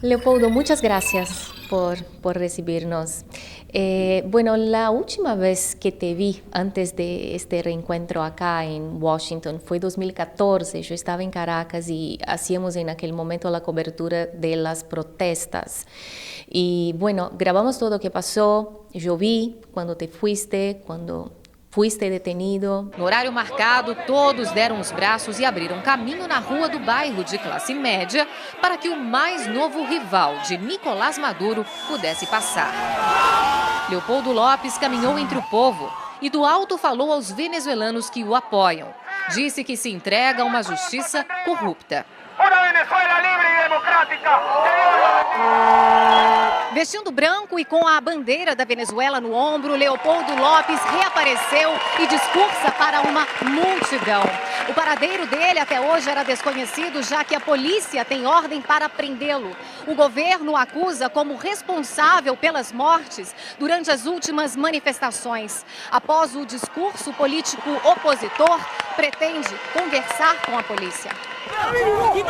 Leopoldo, muchas gracias por recibirnos. Bueno, la última vez que te vi antes de este reencuentro acá en Washington fue 2014. Yo estaba en Caracas y hacíamos en aquel momento la cobertura de las protestas. Y bueno, grabamos todo lo que pasó. Yo vi cuando te fuiste, cuando fuiste detenido. No horário marcado, todos deram os braços e abriram caminho na rua do bairro de classe média para que o mais novo rival de Nicolás Maduro pudesse passar. Leopoldo Lopes caminhou entre o povo e do alto falou aos venezuelanos que o apoiam. Disse que se entrega a uma justiça corrupta. Una Venezuela libre y democrática. Vestindo branco e com a bandeira da Venezuela no ombro, Leopoldo Lopes reapareceu e discursa para uma multidão. O paradeiro dele até hoje era desconhecido, já que a polícia tem ordem para prendê-lo. O governo o acusa como responsável pelas mortes durante as últimas manifestações. Após o discurso, o político opositor pretende conversar com a polícia.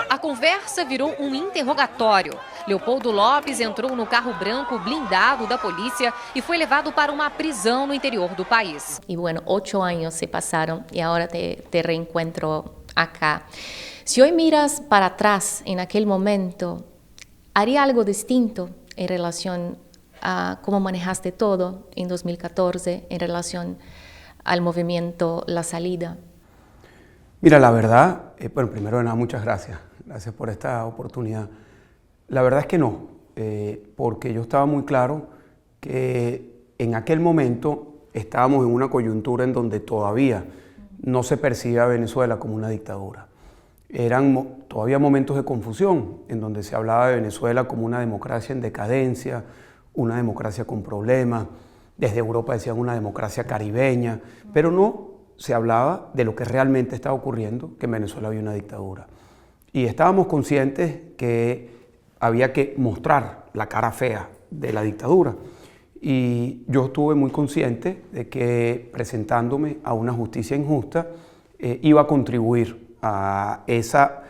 A conversa virou um interrogatório. Leopoldo Lopes entrou no carro branco blindado da polícia y fue levado para una prisión no interior del país. Y bueno, 8 años se pasaron y ahora te reencuentro acá. Si hoy miras para atrás en aquel momento, ¿haría algo distinto en relación a cómo manejaste todo en 2014 en relación al movimiento La Salida? Mira, la verdad, bueno, primero de nada, muchas gracias. Gracias por esta oportunidad. La verdad es que no, porque yo estaba muy claro que en aquel momento estábamos en una coyuntura en donde todavía no se percibía a Venezuela como una dictadura. Eran todavía momentos de confusión, en donde se hablaba de Venezuela como una democracia en decadencia, una democracia con problemas. Desde Europa decían una democracia caribeña, pero no se hablaba de lo que realmente estaba ocurriendo, que en Venezuela había una dictadura. Y estábamos conscientes que había que mostrar la cara fea de la dictadura. Y yo estuve muy consciente de que presentándome a una justicia injusta iba a contribuir a esa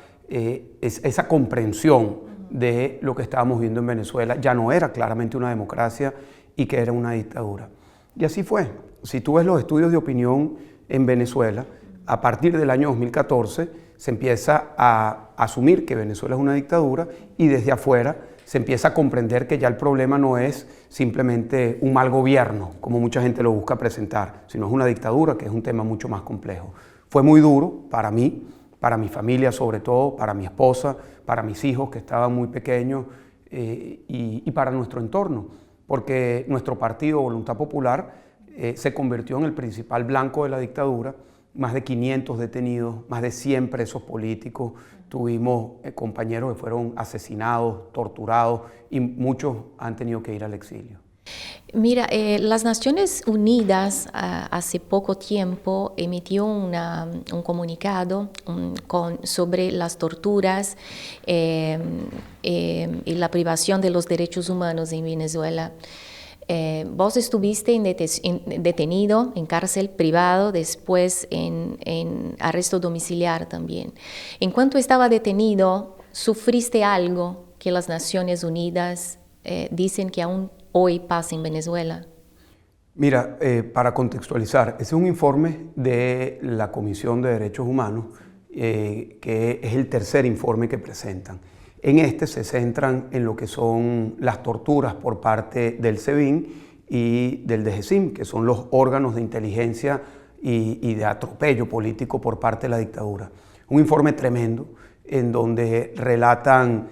comprensión de lo que estábamos viendo en Venezuela. Ya no era claramente una democracia y que era una dictadura. Y así fue. Si tú ves los estudios de opinión en Venezuela, a partir del año 2014 se empieza a asumir que Venezuela es una dictadura y desde afuera se empieza a comprender que ya el problema no es simplemente un mal gobierno, como mucha gente lo busca presentar, sino es una dictadura, que es un tema mucho más complejo. Fue muy duro para mí, para mi familia sobre todo, para mi esposa, para mis hijos que estaban muy pequeños y para nuestro entorno, porque nuestro partido Voluntad Popular se convirtió en el principal blanco de la dictadura. Más de 500 detenidos, más de 100 presos políticos, tuvimos compañeros que fueron asesinados, torturados y muchos han tenido que ir al exilio. Mira, las Naciones Unidas hace poco tiempo emitió un comunicado sobre las torturas y la privación de los derechos humanos en Venezuela. Vos estuviste detenido en cárcel privado, después en arresto domiciliar también. En cuanto estaba detenido, ¿sufriste algo que las Naciones Unidas dicen que aún hoy pasa en Venezuela? Mira, para contextualizar, ese es un informe de la Comisión de Derechos Humanos, que es el tercer informe que presentan. En este se centran en lo que son las torturas por parte del SEBIN y del DGCIM, que son los órganos de inteligencia y de atropello político por parte de la dictadura. Un informe tremendo en donde relatan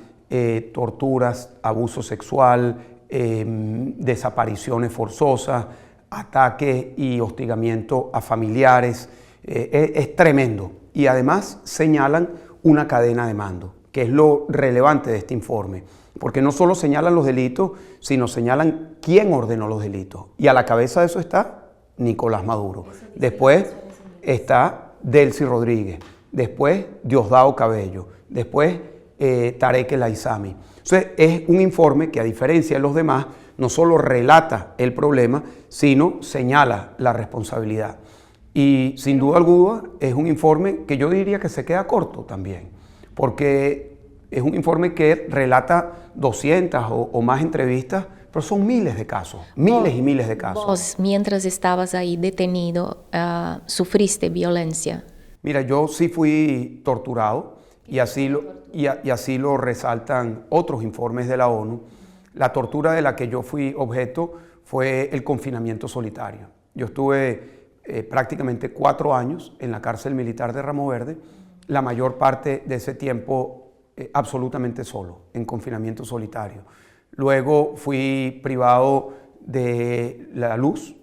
torturas, abuso sexual, desapariciones forzosas, ataques y hostigamiento a familiares. Es tremendo. Y además señalan una cadena de mando, que es lo relevante de este informe, porque no solo señalan los delitos, sino señalan quién ordenó los delitos. Y a la cabeza de eso está Nicolás Maduro. Después está Delcy Rodríguez, después Diosdado Cabello, después Tarek El Aissami. Entonces es un informe que, a diferencia de los demás, no solo relata el problema, sino señala la responsabilidad. Y sin duda alguna es un informe que yo diría que se queda corto también, porque Es un informe que relata 200 o más entrevistas, pero son miles de casos, miles y miles de casos. Vos, mientras estabas ahí detenido, ¿sufriste violencia? Mira, yo sí fui torturado y así lo resaltan otros informes de la ONU. La tortura de la que yo fui objeto fue el confinamiento solitario. Yo estuve prácticamente 4 años en la cárcel militar de Ramo Verde, la mayor parte de ese tiempo absolutamente solo, en confinamiento solitario. Luego fui privado de la luz,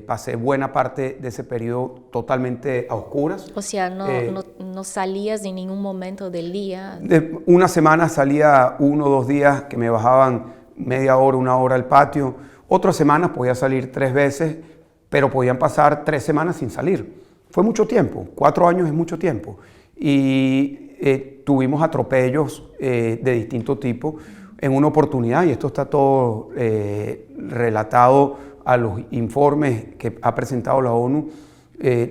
pasé buena parte de ese periodo totalmente a oscuras. O sea, no salías en ningún momento del día. Una semana salía 1 o 2 días que me bajaban media hora, 1 hora al patio. Otras semanas podía salir 3 veces, pero podían pasar 3 semanas sin salir. Fue mucho tiempo, 4 años es mucho tiempo. Y tuvimos atropellos de distinto tipo. En una oportunidad, y esto está todo relatado a los informes que ha presentado la ONU,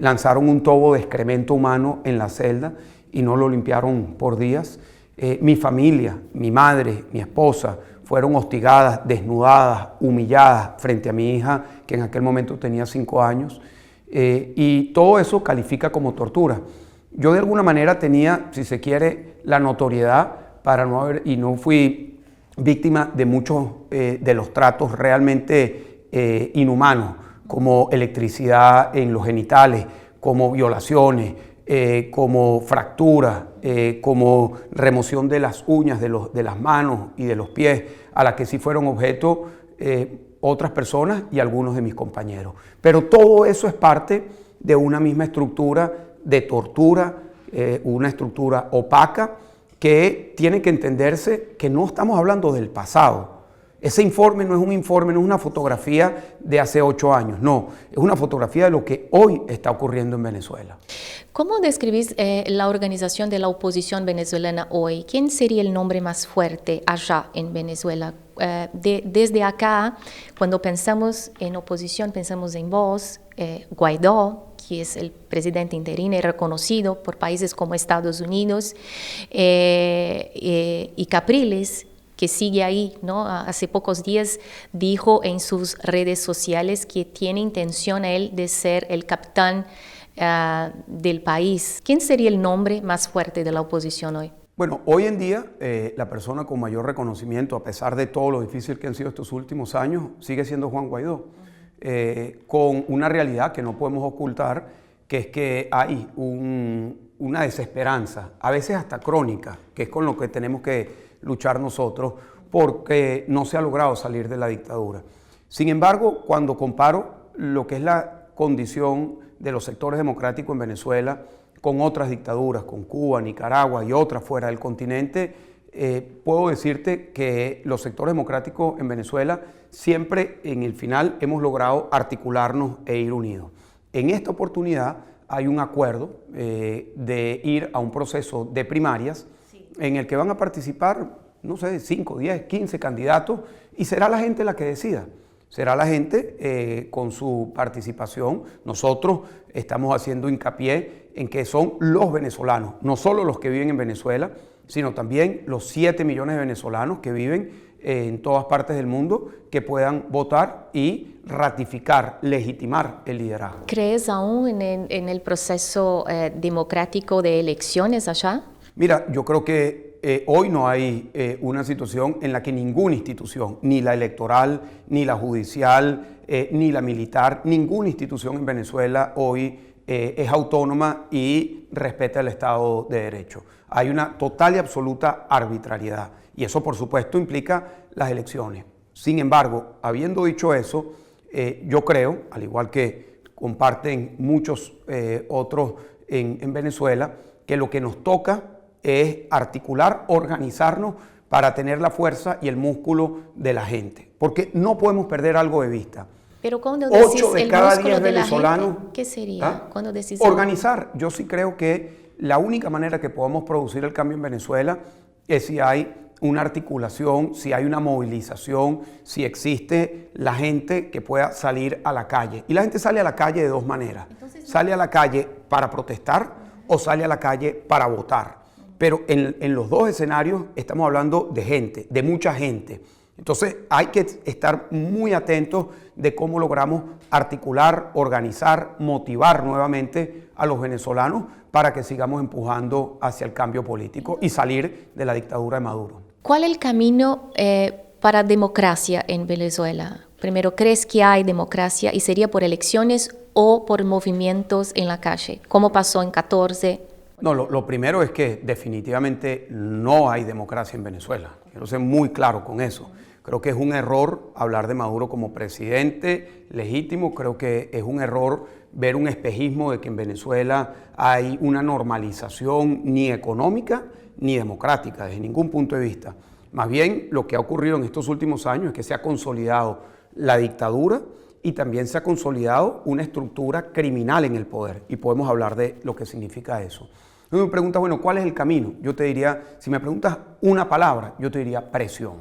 lanzaron un tobo de excremento humano en la celda y no lo limpiaron por días. Mi familia, mi madre, mi esposa, fueron hostigadas, desnudadas, humilladas frente a mi hija, que en aquel momento tenía 5 años, y todo eso califica como tortura. Yo de alguna manera tenía, si se quiere, la notoriedad para no haber, y no fui víctima de muchos de los tratos realmente inhumanos, como electricidad en los genitales, como violaciones, como fracturas, como remoción de las uñas de las manos y de los pies, a las que sí fueron objeto otras personas y algunos de mis compañeros. Pero todo eso es parte de una misma estructura de tortura, una estructura opaca, que tiene que entenderse que no estamos hablando del pasado. Ese informe no es un informe, no es una fotografía de hace 8 años, no, es una fotografía de lo que hoy está ocurriendo en Venezuela. ¿Cómo describís la organización de la oposición venezolana hoy? ¿Quién sería el nombre más fuerte allá en Venezuela? Desde acá, cuando pensamos en oposición, pensamos en vos, Guaidó, que es el presidente interino y reconocido por países como Estados Unidos, y Capriles, que sigue ahí, ¿no? Hace pocos días dijo en sus redes sociales que tiene intención él de ser el capitán del país. ¿Quién sería el nombre más fuerte de la oposición hoy? Bueno, hoy en día la persona con mayor reconocimiento, a pesar de todo lo difícil que han sido estos últimos años, sigue siendo Juan Guaidó, con una realidad que no podemos ocultar, que es que hay una desesperanza, a veces hasta crónica, que es con lo que tenemos que luchar nosotros, porque no se ha logrado salir de la dictadura. Sin embargo, cuando comparo lo que es la condición de los sectores democráticos en Venezuela con otras dictaduras, con Cuba, Nicaragua y otras fuera del continente, puedo decirte que los sectores democráticos en Venezuela siempre en el final hemos logrado articularnos e ir unidos. En esta oportunidad hay un acuerdo de ir a un proceso de primarias en el que van a participar, no sé, 5, 10, 15 candidatos, y será la gente la que decida. Será la gente con su participación. Nosotros estamos haciendo hincapié en que son los venezolanos, no solo los que viven en Venezuela, sino también los 7 millones de venezolanos que viven en todas partes del mundo, que puedan votar y ratificar, legitimar el liderazgo. ¿Crees aún en el proceso democrático de elecciones allá? Mira, yo creo que hoy no hay una situación en la que ninguna institución, ni la electoral, ni la judicial, ni la militar, ninguna institución en Venezuela hoy es autónoma y respeta el Estado de Derecho. Hay una total y absoluta arbitrariedad y eso, por supuesto, implica las elecciones. Sin embargo, habiendo dicho eso, yo creo, al igual que comparten muchos otros en Venezuela, que lo que nos toca es articular, organizarnos para tener la fuerza y el músculo de la gente. Porque no podemos perder algo de vista. Pero cuando decís 8 de el cada músculo 10 de la venezolanos, gente, ¿qué sería? ¿ah? Cuando decís Organizar. Yo sí creo que la única manera que podamos producir el cambio en Venezuela es si hay una articulación, si hay una movilización, si existe la gente que pueda salir a la calle. Y la gente sale a la calle de 2 maneras. Sale a la calle para protestar o sale a la calle para votar. pero en los dos escenarios estamos hablando de gente, de mucha gente. Entonces hay que estar muy atentos de cómo logramos articular, organizar, motivar nuevamente a los venezolanos para que sigamos empujando hacia el cambio político y salir de la dictadura de Maduro. ¿Cuál es el camino para democracia en Venezuela? Primero, ¿crees que hay democracia y sería por elecciones o por movimientos en la calle? ¿Cómo pasó en 14? No, lo primero es que definitivamente no hay democracia en Venezuela. Quiero ser muy claro con eso. Creo que es un error hablar de Maduro como presidente legítimo. Creo que es un error ver un espejismo de que en Venezuela hay una normalización ni económica ni democrática, desde ningún punto de vista. Más bien, lo que ha ocurrido en estos últimos años es que se ha consolidado la dictadura y también se ha consolidado una estructura criminal en el poder. Y podemos hablar de lo que significa eso. Entonces me preguntas, bueno, ¿cuál es el camino? Yo te diría, si me preguntas una palabra, yo te diría presión.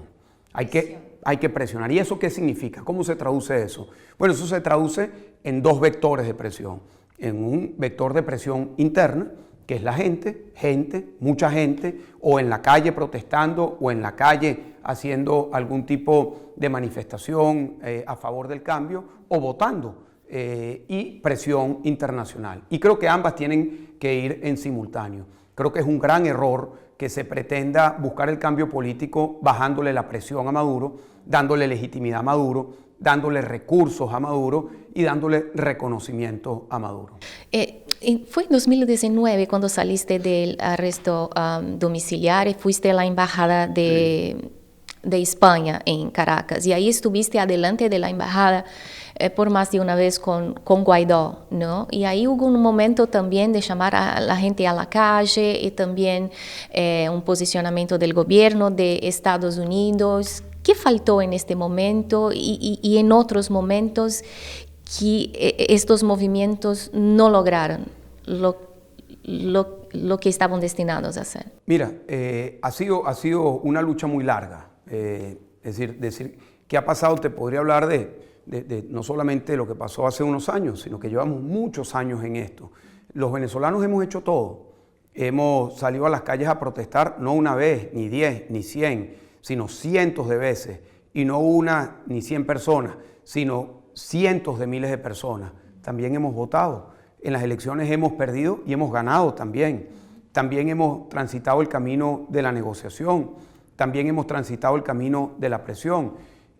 Hay que presionar. ¿Y eso qué significa? ¿Cómo se traduce eso? Bueno, eso se traduce en dos vectores de presión. En un vector de presión interna, que es la gente, mucha gente, o en la calle protestando, o en la calle haciendo algún tipo de manifestación a favor del cambio, o votando, y presión internacional. Y creo que ambas tienen que ir en simultáneo. Creo que es un gran error que se pretenda buscar el cambio político bajándole la presión a Maduro, dándole legitimidad a Maduro, dándole recursos a Maduro y dándole reconocimiento a Maduro. Fue en 2019 cuando saliste del arresto domiciliar y fuiste a la embajada de España en Caracas. Y ahí estuviste adelante de la embajada por más de una vez con Guaidó, ¿no? Y ahí hubo un momento también de llamar a la gente a la calle y también un posicionamiento del gobierno de Estados Unidos. ¿Qué faltó en este momento y en otros momentos que estos movimientos no lograron lo que estaban destinados a hacer? Mira, ha sido una lucha muy larga. Decir qué ha pasado, te podría hablar de no solamente lo que pasó hace unos años, sino que llevamos muchos años en esto. Los venezolanos hemos hecho todo. Hemos salido a las calles a protestar no una vez, ni 10, ni 100, sino cientos de veces. Y no una ni 100 personas, sino cientos de miles de personas. También hemos votado. En las elecciones hemos perdido y hemos ganado también. También hemos transitado el camino de la negociación. También hemos transitado el camino de la presión.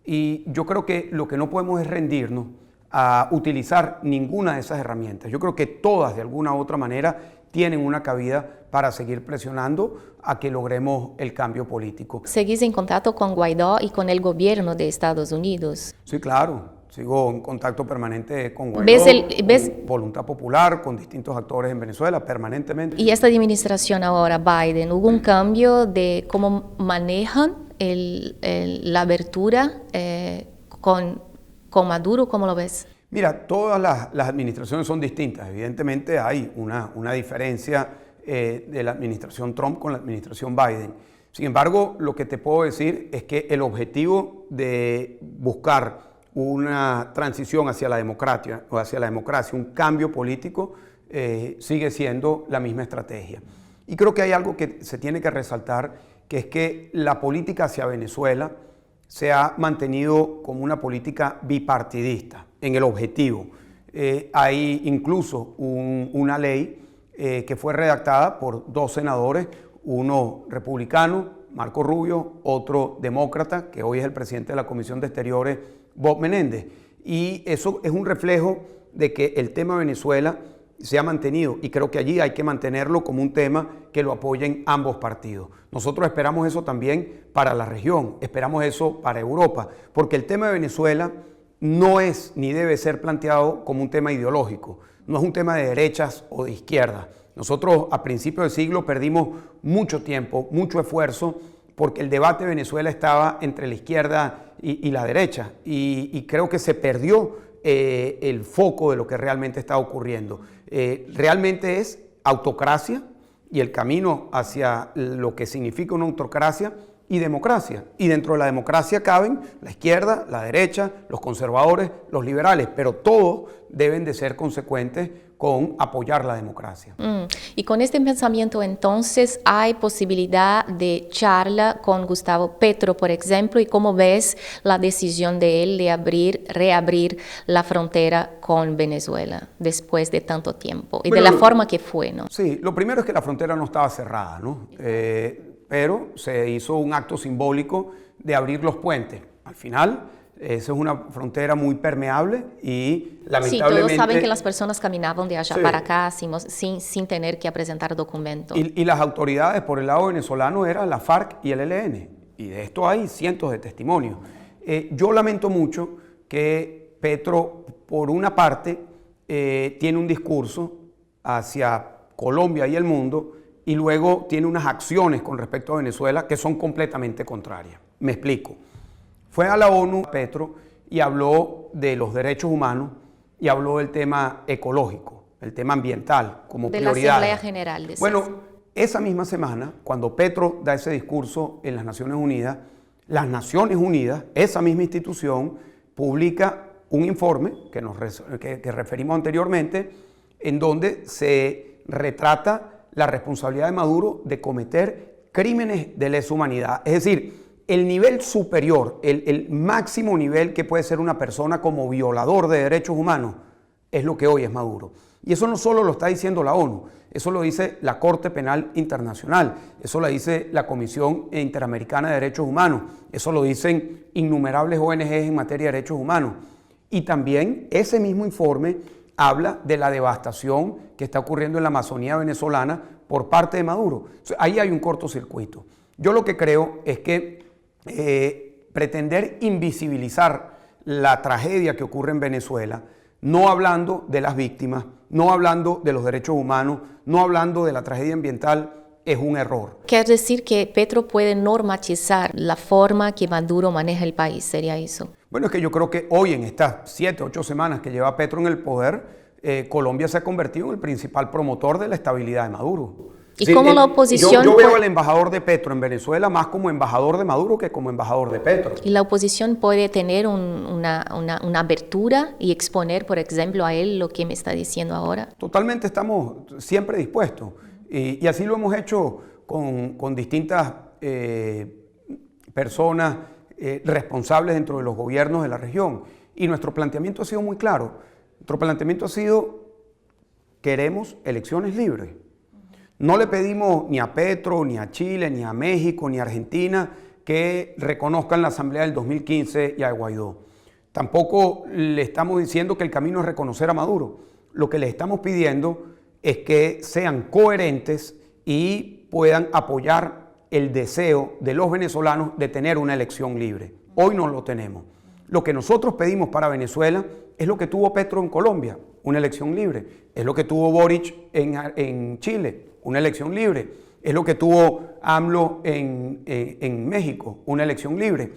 Y yo creo que lo que no podemos es rendirnos a utilizar ninguna de esas herramientas. Yo creo que todas, de alguna u otra manera, tienen una cabida para seguir presionando a que logremos el cambio político. ¿Seguís en contacto con Guaidó y con el gobierno de Estados Unidos? Sí, claro. Sigo en contacto permanente con Guaidó, con Voluntad Popular, con distintos actores en Venezuela, permanentemente. ¿Y esta administración ahora, Biden, hubo un cambio de cómo manejan la abertura con Maduro? ¿Cómo lo ves? Mira, todas las administraciones son distintas. Evidentemente hay una diferencia de la administración Trump con la administración Biden. Sin embargo, lo que te puedo decir es que el objetivo de buscar una transición hacia la democracia, un cambio político, sigue siendo la misma estrategia. Y creo que hay algo que se tiene que resaltar, que es que la política hacia Venezuela se ha mantenido como una política bipartidista en el objetivo. Hay incluso una ley que fue redactada por dos senadores, uno republicano, Marco Rubio, otro demócrata, que hoy es el presidente de la Comisión de Exteriores, Bob Menéndez. Y eso es un reflejo de que el tema Venezuela se ha mantenido y creo que allí hay que mantenerlo como un tema que lo apoyen ambos partidos. Nosotros esperamos eso también para la región, esperamos eso para Europa, porque el tema de Venezuela no es ni debe ser planteado como un tema ideológico, no es un tema de derechas o de izquierdas. Nosotros a principios del siglo perdimos mucho tiempo, mucho esfuerzo, porque el debate de Venezuela estaba entre la izquierda y la derecha, y creo que se perdió el foco de lo que realmente está ocurriendo. Realmente es autocracia y el camino hacia lo que significa una autocracia y democracia. Y dentro de la democracia caben la izquierda, la derecha, los conservadores, los liberales, pero todos deben de ser consecuentes con apoyar la democracia. Y con este pensamiento entonces hay posibilidad de charla con Gustavo Petro, por ejemplo, y cómo ves la decisión de él de reabrir la frontera con Venezuela después de tanto tiempo y bueno, de la forma que fue, ¿no? Sí, lo primero es que la frontera no estaba cerrada, ¿no? Pero se hizo un acto simbólico de abrir los puentes. Al final, esa es una frontera muy permeable y lamentablemente... Sí, todos saben que las personas caminaban de allá para acá sin tener que presentar documentos. Y las autoridades por el lado venezolano eran la FARC y el ELN. Y de esto hay cientos de testimonios. Yo lamento mucho que Petro, por una parte, tiene un discurso hacia Colombia y el mundo y luego tiene unas acciones con respecto a Venezuela que son completamente contrarias. Me explico. Fue a la ONU Petro y habló de los derechos humanos y habló del tema ecológico, el tema ambiental como prioridad. De la Asamblea General. Decías. Bueno, esa misma semana, cuando Petro da ese discurso en las Naciones Unidas, esa misma institución publica un informe que referimos anteriormente, en donde se retrata la responsabilidad de Maduro de cometer crímenes de lesa humanidad. Es decir, el nivel superior, el máximo nivel que puede ser una persona como violador de derechos humanos, es lo que hoy es Maduro. Y eso no solo lo está diciendo la ONU, eso lo dice la Corte Penal Internacional, eso lo dice la Comisión Interamericana de Derechos Humanos, eso lo dicen innumerables ONGs en materia de derechos humanos. Y también ese mismo informe habla de la devastación que está ocurriendo en la Amazonía venezolana por parte de Maduro. Ahí hay un cortocircuito. Yo lo que creo es que pretender invisibilizar la tragedia que ocurre en Venezuela, no hablando de las víctimas, no hablando de los derechos humanos, no hablando de la tragedia ambiental, es un error. Quiere decir que Petro puede normatizar la forma que Maduro maneja el país, ¿sería eso? Bueno, es que yo creo que hoy, en estas 7, 8 semanas que lleva Petro en el poder, Colombia se ha convertido en el principal promotor de la estabilidad de Maduro. ¿Y cómo la oposición? Yo veo al embajador de Petro en Venezuela más como embajador de Maduro que como embajador de Petro. ¿Y la oposición puede tener una abertura y exponer, por ejemplo, a él lo que me está diciendo ahora? Totalmente, estamos siempre dispuestos. Y así lo hemos hecho con distintas personas responsables dentro de los gobiernos de la región. Y nuestro planteamiento ha sido muy claro. Nuestro planteamiento ha sido: queremos elecciones libres. No le pedimos ni a Petro, ni a Chile, ni a México, ni a Argentina que reconozcan la Asamblea del 2015 y a Guaidó. Tampoco le estamos diciendo que el camino es reconocer a Maduro. Lo que le estamos pidiendo es que sean coherentes y puedan apoyar el deseo de los venezolanos de tener una elección libre. Hoy no lo tenemos. Lo que nosotros pedimos para Venezuela es lo que tuvo Petro en Colombia, una elección libre. Es lo que tuvo Boric en Chile, una elección libre. Es lo que tuvo AMLO en México, una elección libre.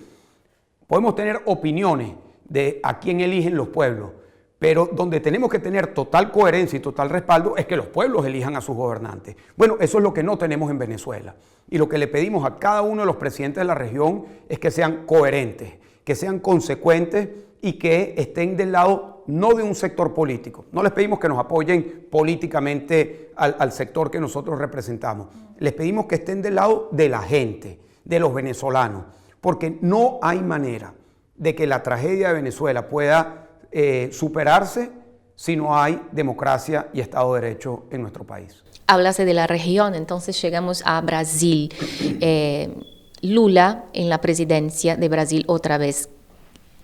Podemos tener opiniones de a quién eligen los pueblos, pero donde tenemos que tener total coherencia y total respaldo es que los pueblos elijan a sus gobernantes. Bueno, eso es lo que no tenemos en Venezuela. Y lo que le pedimos a cada uno de los presidentes de la región es que sean coherentes, que sean consecuentes y que estén del lado no de un sector político. No les pedimos que nos apoyen políticamente al sector que nosotros representamos. Les pedimos que estén del lado de la gente, de los venezolanos, porque no hay manera de que la tragedia de Venezuela pueda superarse si no hay democracia y Estado de Derecho en nuestro país. Hablas de la región, entonces llegamos a Brasil. Lula en la presidencia de Brasil otra vez.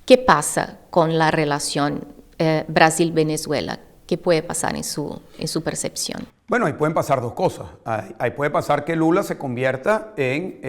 ¿Qué pasa con la relación Brasil-Venezuela? ¿Qué puede pasar en su percepción? Bueno, ahí pueden pasar dos cosas. Ahí puede pasar que Lula se convierta en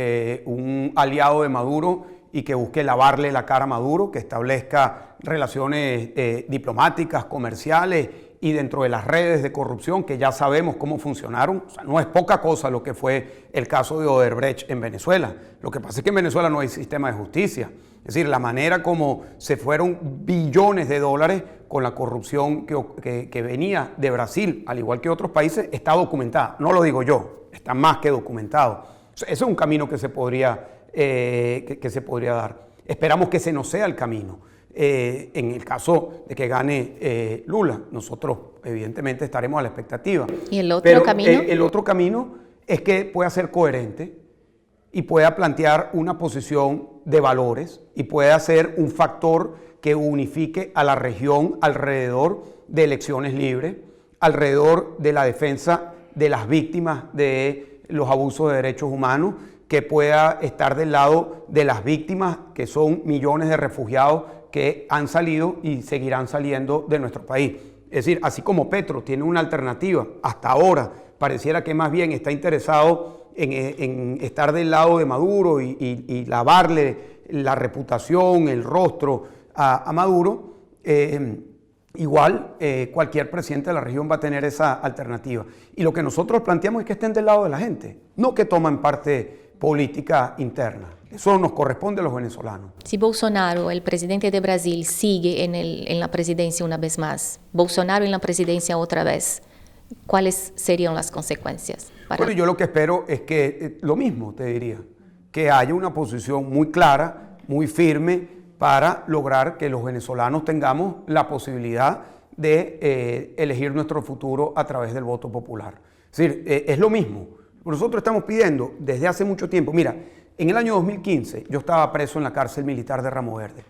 un aliado de Maduro y que busque lavarle la cara a Maduro, que establezca relaciones diplomáticas, comerciales y dentro de las redes de corrupción que ya sabemos cómo funcionaron. O sea, no es poca cosa lo que fue el caso de Odebrecht en Venezuela. Lo que pasa es que en Venezuela no hay sistema de justicia. Es decir, la manera como se fueron billones de dólares con la corrupción que venía de Brasil, al igual que otros países, está documentada. No lo digo yo, está más que documentado. O sea, ese es un camino que se podría dar. Esperamos que ese no sea el camino. en el caso de que gane Lula. Nosotros evidentemente estaremos a la expectativa. ¿Y el otro Pero, camino? El otro camino es que pueda ser coherente y pueda plantear una posición de valores y pueda ser un factor que unifique a la región alrededor de elecciones libres, alrededor de la defensa de las víctimas de los abusos de derechos humanos, que pueda estar del lado de las víctimas, que son millones de refugiados que han salido y seguirán saliendo de nuestro país. Es decir, así como Petro tiene una alternativa, hasta ahora pareciera que más bien está interesado en estar del lado de Maduro y lavarle la reputación, el rostro a Maduro, igual cualquier presidente de la región va a tener esa alternativa. Y lo que nosotros planteamos es que estén del lado de la gente, no que tomen parte política interna. Eso nos corresponde a los venezolanos. Si Bolsonaro, el presidente de Brasil, sigue en la presidencia una vez más, Bolsonaro en la presidencia otra vez, ¿cuáles serían las consecuencias? Bueno, yo lo que espero es que, lo mismo te diría, que haya una posición muy clara, muy firme, para lograr que los venezolanos tengamos la posibilidad de elegir nuestro futuro a través del voto popular. Es decir, es lo mismo. Nosotros estamos pidiendo desde hace mucho tiempo. Mira, en el año 2015 yo estaba preso en la cárcel militar de Ramo Verde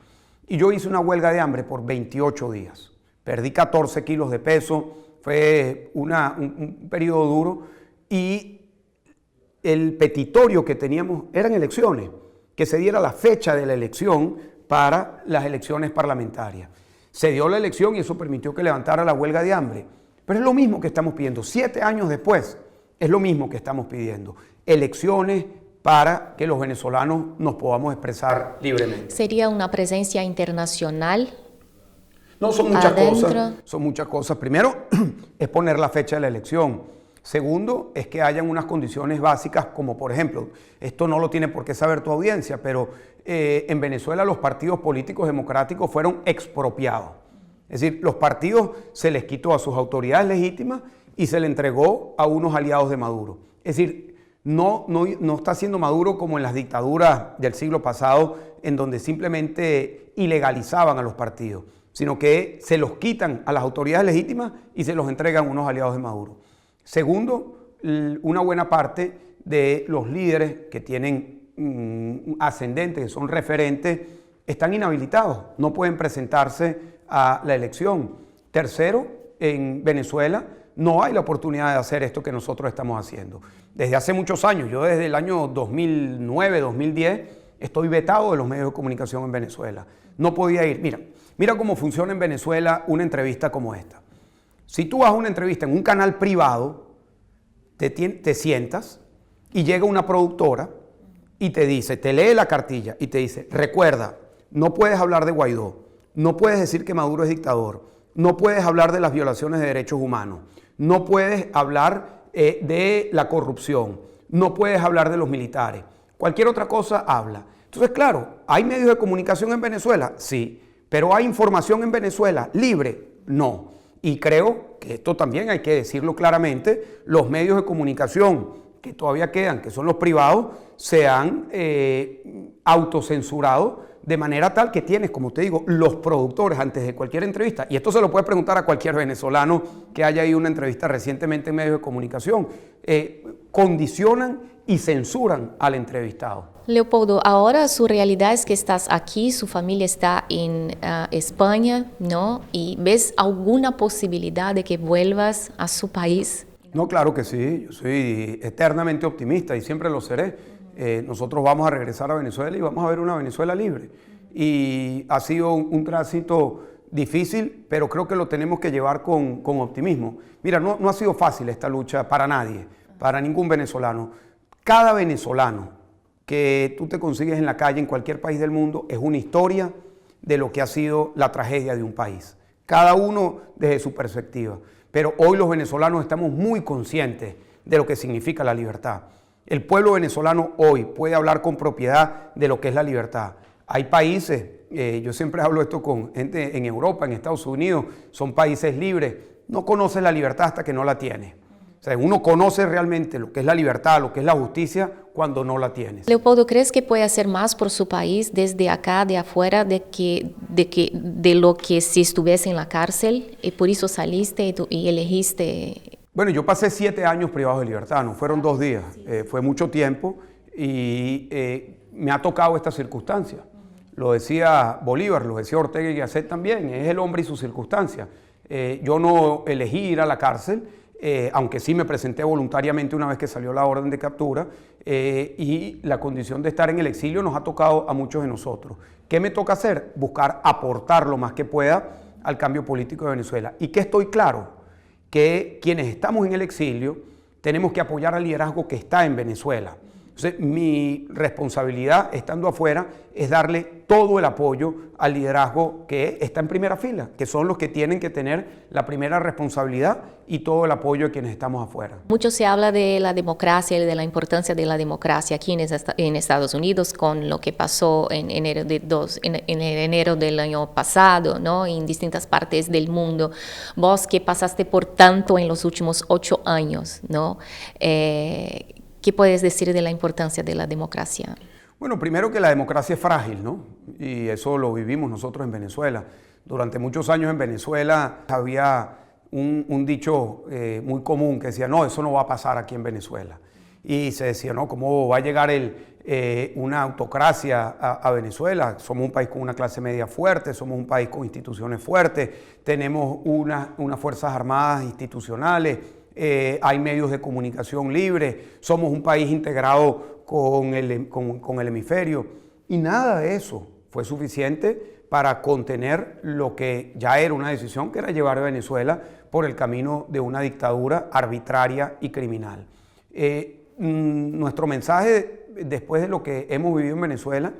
y yo hice una huelga de hambre por 28 días. Perdí 14 kilos de peso, fue un periodo duro y el petitorio que teníamos eran elecciones, que se diera la fecha de la elección para las elecciones parlamentarias. Se dio la elección y eso permitió que levantara la huelga de hambre. Pero es lo mismo que estamos pidiendo. 7 años después, es lo mismo que estamos pidiendo. Elecciones para que los venezolanos nos podamos expresar libremente. ¿Sería una presencia internacional? No, son muchas adentro. cosas. Son muchas cosas. Primero, es poner la fecha de la elección. Segundo, es que hayan unas condiciones básicas como, por ejemplo, esto no lo tiene por qué saber tu audiencia, pero en Venezuela los partidos políticos democráticos fueron expropiados. Es decir, los partidos se les quitó a sus autoridades legítimas y se le entregó a unos aliados de Maduro. Es decir, no está siendo Maduro como en las dictaduras del siglo pasado, en donde simplemente ilegalizaban a los partidos, sino que se los quitan a las autoridades legítimas y se los entregan a unos aliados de Maduro. Segundo, una buena parte de los líderes que tienen ascendentes, que son referentes, están inhabilitados, no pueden presentarse a la elección. Tercero, en Venezuela no hay la oportunidad de hacer esto que nosotros estamos haciendo. Desde hace muchos años, yo desde el año 2009, 2010, estoy vetado de los medios de comunicación en Venezuela. No podía ir. Mira cómo funciona en Venezuela una entrevista como esta. Si tú vas a una entrevista en un canal privado, te sientas y llega una productora y te dice, te lee la cartilla y te dice, recuerda, no puedes hablar de Guaidó, no puedes decir que Maduro es dictador, no puedes hablar de las violaciones de derechos humanos, no puedes hablar de la corrupción, no puedes hablar de los militares, cualquier otra cosa habla. Entonces, claro, ¿hay medios de comunicación en Venezuela? Sí, pero ¿hay información en Venezuela libre? No. Y creo que esto también hay que decirlo claramente, los medios de comunicación que todavía quedan, que son los privados, se han autocensurado de manera tal que tienes, como te digo, los productores antes de cualquier entrevista, y esto se lo puedes preguntar a cualquier venezolano que haya ido a una entrevista recientemente en medios de comunicación, condicionan y censuran al entrevistado. Leopoldo, ahora su realidad es que estás aquí, su familia está en España, ¿no? ¿Y ves alguna posibilidad de que vuelvas a su país? No, claro que sí, yo soy eternamente optimista y siempre lo seré. Nosotros vamos a regresar a Venezuela y vamos a ver una Venezuela libre. Y ha sido un tránsito difícil, pero creo que lo tenemos que llevar con optimismo. Mira, no ha sido fácil esta lucha para nadie, para ningún venezolano. Cada venezolano que tú te consigues en la calle en cualquier país del mundo es una historia de lo que ha sido la tragedia de un país. Cada uno desde su perspectiva. Pero hoy los venezolanos estamos muy conscientes de lo que significa la libertad. El pueblo venezolano hoy puede hablar con propiedad de lo que es la libertad. Hay países, yo siempre hablo esto con gente en Europa, en Estados Unidos, son países libres. No conoces la libertad hasta que no la tienes. sea, uno conoce realmente lo que es la libertad, lo que es la justicia, cuando no la tienes. Leopoldo, ¿crees que puede hacer más por su país desde acá, de afuera, de lo que si estuviese en la cárcel y por eso saliste y elegiste? Bueno, yo pasé 7 años privados de libertad, no fueron 2 días, fue mucho tiempo y me ha tocado esta circunstancia. Lo decía Bolívar, lo decía Ortega y Gasset también, es el hombre y sus circunstancias. Yo no elegí ir a la cárcel, aunque sí me presenté voluntariamente una vez que salió la orden de captura, y la condición de estar en el exilio nos ha tocado a muchos de nosotros. ¿Qué me toca hacer? Buscar aportar lo más que pueda al cambio político de Venezuela. ¿Y qué estoy claro? Que quienes estamos en el exilio tenemos que apoyar al liderazgo que está en Venezuela. Entonces, mi responsabilidad estando afuera es darle todo el apoyo al liderazgo que está en primera fila, que son los que tienen que tener la primera responsabilidad y todo el apoyo de quienes estamos afuera. Mucho se habla de la democracia y de la importancia de la democracia aquí en Estados Unidos con lo que pasó en enero del año pasado, ¿no? En distintas partes del mundo. Vos que pasaste por tanto en los últimos 8 años, ¿no? ¿Qué puedes decir de la importancia de la democracia? Bueno, primero que la democracia es frágil, ¿no? Y eso lo vivimos nosotros en Venezuela. Durante muchos años en Venezuela había un dicho muy común que decía, no, eso no va a pasar aquí en Venezuela. Y se decía, no, ¿cómo va a llegar una autocracia a Venezuela? Somos un país con una clase media fuerte, somos un país con instituciones fuertes, tenemos unas fuerzas armadas institucionales, hay medios de comunicación libres, somos un país integrado con el hemisferio, y nada de eso fue suficiente para contener lo que ya era una decisión, que era llevar a Venezuela por el camino de una dictadura arbitraria y criminal. Nuestro mensaje después de lo que hemos vivido en Venezuela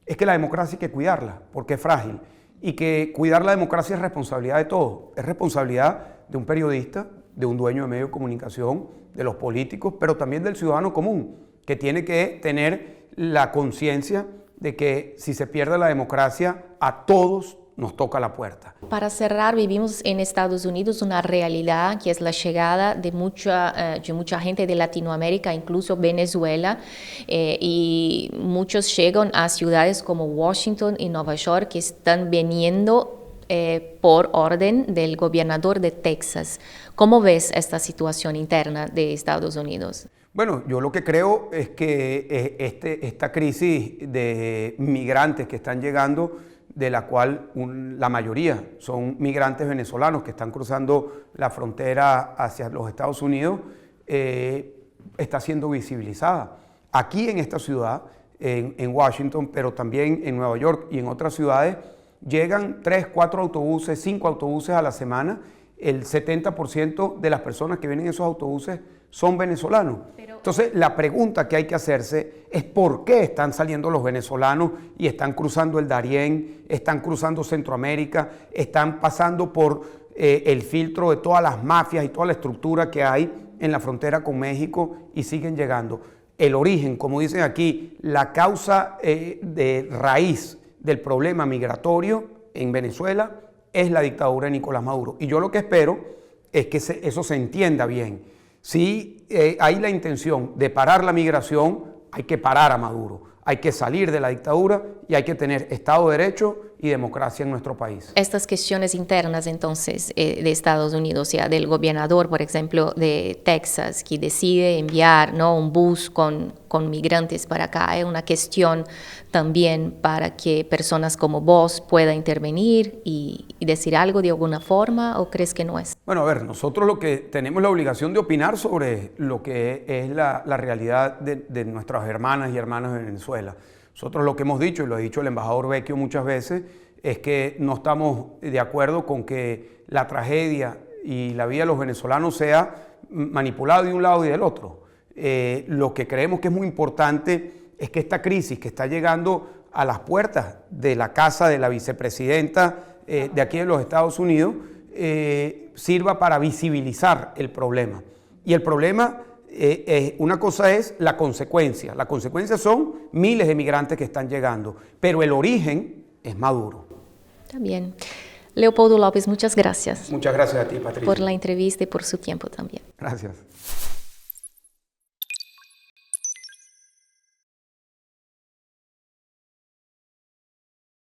es que la democracia hay que cuidarla porque es frágil, y que cuidar la democracia es responsabilidad de todos, es responsabilidad de un periodista, de un dueño de medio de comunicación, de los políticos, pero también del ciudadano común, que tiene que tener la conciencia de que si se pierde la democracia, a todos nos toca la puerta. Para cerrar, vivimos en Estados Unidos una realidad que es la llegada de mucha gente de Latinoamérica, incluso Venezuela, y muchos llegan a ciudades como Washington y Nueva York que están viniendo por orden del gobernador de Texas. ¿Cómo ves esta situación interna de Estados Unidos? Bueno, yo lo que creo es que esta crisis de migrantes que están llegando, de la cual la mayoría son migrantes venezolanos que están cruzando la frontera hacia los Estados Unidos, está siendo visibilizada. Aquí en esta ciudad, en Washington, pero también en Nueva York y en otras ciudades, llegan 3, 4 autobuses, 5 autobuses a la semana. El 70% de las personas que vienen en esos autobuses son venezolanos. Entonces, la pregunta que hay que hacerse es por qué están saliendo los venezolanos y están cruzando el Darién, están cruzando Centroamérica, están pasando por el filtro de todas las mafias y toda la estructura que hay en la frontera con México y siguen llegando. El origen, como dicen aquí, la causa de raíz del problema migratorio en Venezuela es la dictadura de Nicolás Maduro. Y yo lo que espero es que eso se entienda bien. Si hay la intención de parar la migración, hay que parar a Maduro. Hay que salir de la dictadura y hay que tener Estado de Derecho y democracia en nuestro país. Estas cuestiones internas, entonces, de Estados Unidos, o sea, del gobernador, por ejemplo, de Texas, que decide enviar, ¿no?, un bus con migrantes para acá, es una cuestión también para que personas como vos puedan intervenir y decir algo de alguna forma, ¿o crees que no es? Bueno, a ver, nosotros lo que tenemos la obligación de opinar sobre lo que es la realidad de nuestras hermanas y hermanos de Venezuela. Nosotros lo que hemos dicho, y lo ha dicho el embajador Vecchio muchas veces, es que no estamos de acuerdo con que la tragedia y la vida de los venezolanos sea manipulada de un lado y del otro. Lo que creemos que es muy importante es que esta crisis que está llegando a las puertas de la casa de la vicepresidenta de aquí de los Estados Unidos sirva para visibilizar el problema. Y el problema, una cosa es la consecuencia. La consecuencia son miles de migrantes que están llegando, pero el origen es Maduro. Está bien. Leopoldo López, muchas gracias Muchas gracias a ti, Patricia. por la entrevista y por su tiempo también. Gracias.